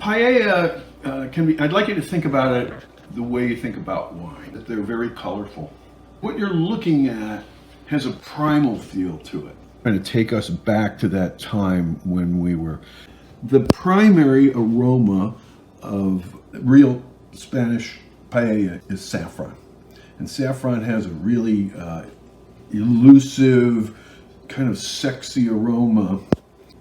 paella can be, I'd like you to think about it the way you think about wine, that they're very colorful. What you're looking at has a primal feel to it. Trying to take us back to that time when we were. The primary aroma of real Spanish paella is saffron. And saffron has a really elusive, kind of sexy aroma.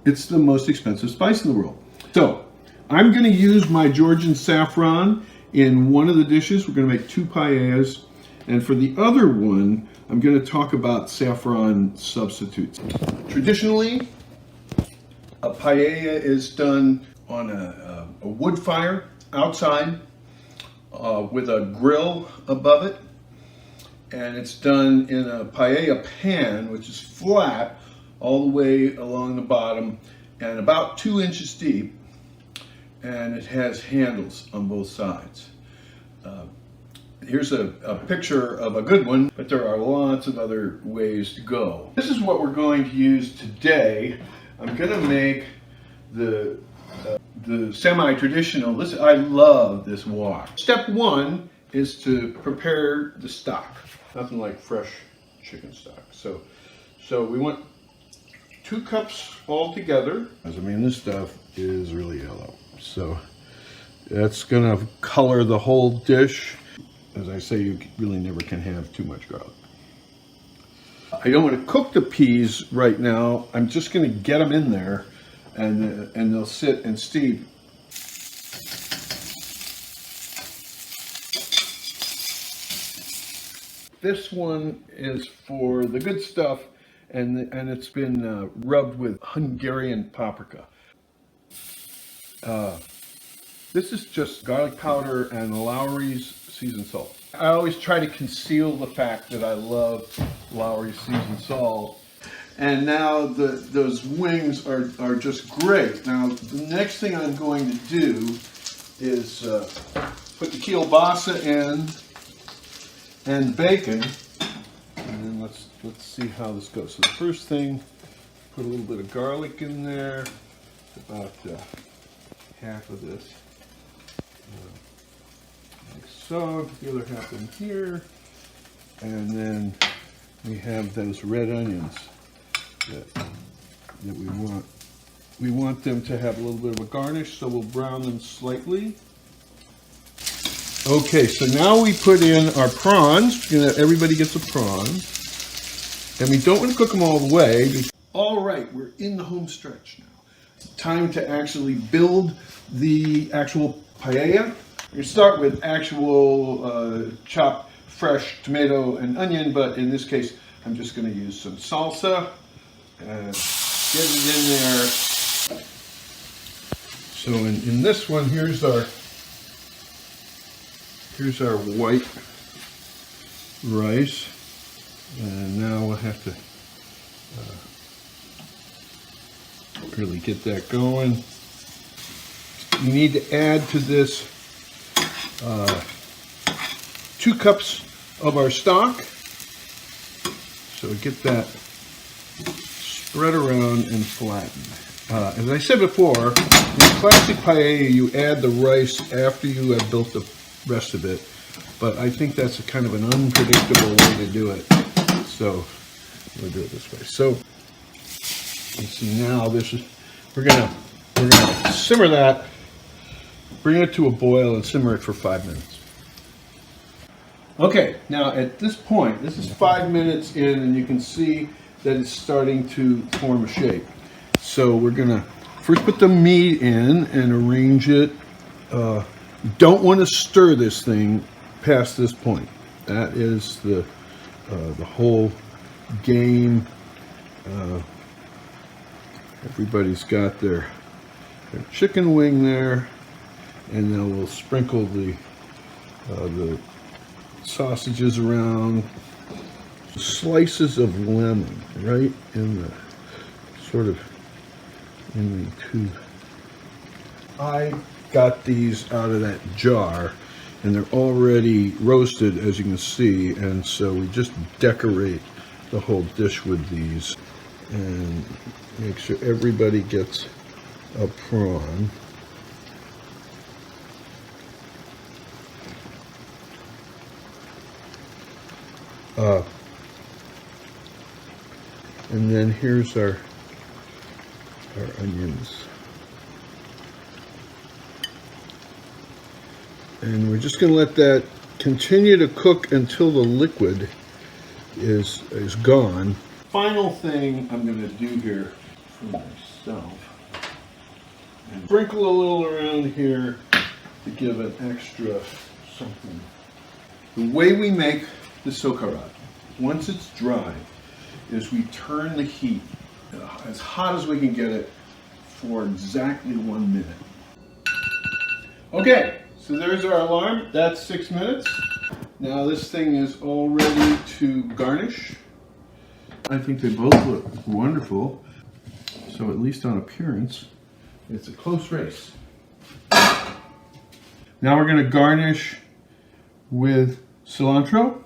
It's the most expensive spice in the world. So I'm going to use my Georgian saffron in one of the dishes. We're going to make 2 paellas. And for the other one, I'm going to talk about saffron substitutes. Traditionally, a paella is done on a wood fire outside with a grill above it. And it's done in a paella pan, which is flat all the way along the bottom and about 2 inches deep. And it has handles on both sides. Here's a picture of a good one, but there are lots of other ways to go. This is what we're going to use today. I'm going to make the semi-traditional. I love this wok. Step 1 is to prepare the stock. Nothing like fresh chicken stock. So we want 2 cups all together. I mean, this stuff is really yellow. So that's gonna color the whole dish. As I say, you really never can have too much garlic. I don't want to cook the peas right now. I'm just gonna get them in there and they'll sit and steep. This one is for the good stuff, and it's been rubbed with Hungarian paprika. This is just garlic powder and Lowry's seasoned salt. I always try to conceal the fact that I love Lowry's seasoned salt. And now those wings are just great. Now the next thing I'm going to do is put the kielbasa in and bacon. And then let's see how this goes. So the first thing, put a little bit of garlic in there, about half of this, like so. The other half in here, and then we have those red onions that we want. We want them to have a little bit of a garnish, so we'll brown them slightly. Okay, so now we put in our prawns. Everybody gets a prawn, and we don't want to cook them all the way. All right, we're in the home stretch now. It's time to actually build the actual paella. You start with actual chopped fresh tomato and onion, but in this case, I'm just going to use some salsa and get it in there. So in this one, here's our white rice, and now we'll have to really get that going. You need to add to this 2 cups of our stock. So get that spread around and flatten. As I said before, in classic paella, you add the rice after you have built the rest of it, but I think that's a kind of an unpredictable way to do it. So we'll do it this way. So you see now we're gonna simmer that, bring it to a boil, and simmer it for 5 minutes. Okay, now at this point, this is 5 minutes in, and you can see that it's starting to form a shape. So we're gonna first put the meat in and arrange it. You don't want to stir this thing past this point. That is the whole game. Everybody's got their chicken wing there, and then we'll sprinkle the sausages around. Slices of lemon right in the sort of in the two. I got these out of that jar, and they're already roasted, as you can see, and so we just decorate the whole dish with these and make sure everybody gets a prawn. And then here's our onions. And we're just going to let that continue to cook until the liquid is gone. Final thing I'm going to do here for myself, and sprinkle a little around here to give an extra something. The way we make the socarrat, once it's dry, is we turn the heat as hot as we can get it for exactly 1 minute. Okay, so there's our alarm. That's 6 minutes. Now this thing is all ready to garnish. I think they both look wonderful. So at least on appearance, it's a close race. Now we're going to garnish with cilantro.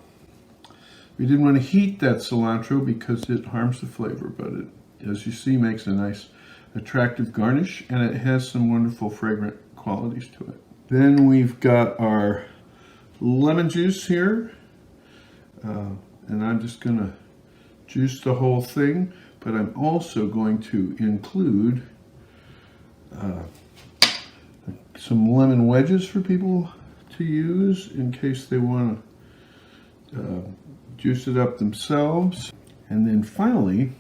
We didn't want to heat that cilantro because it harms the flavor, but it, as you see, makes a nice attractive garnish, and it has some wonderful fragrant qualities to it. Then we've got our lemon juice here, and I'm just going to juice the whole thing, but I'm also going to include some lemon wedges for people to use in case they want to juice it up themselves. And then finally,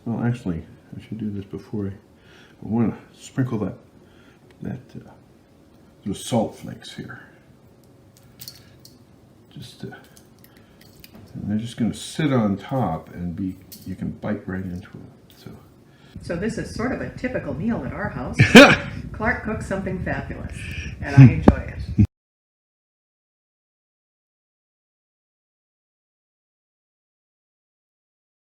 well, actually, I should do this before I want to sprinkle those salt flakes here. And they're just going to sit on top and you can bite right into it. So this is sort of a typical meal at our house. Clark cooks something fabulous, and I enjoy it.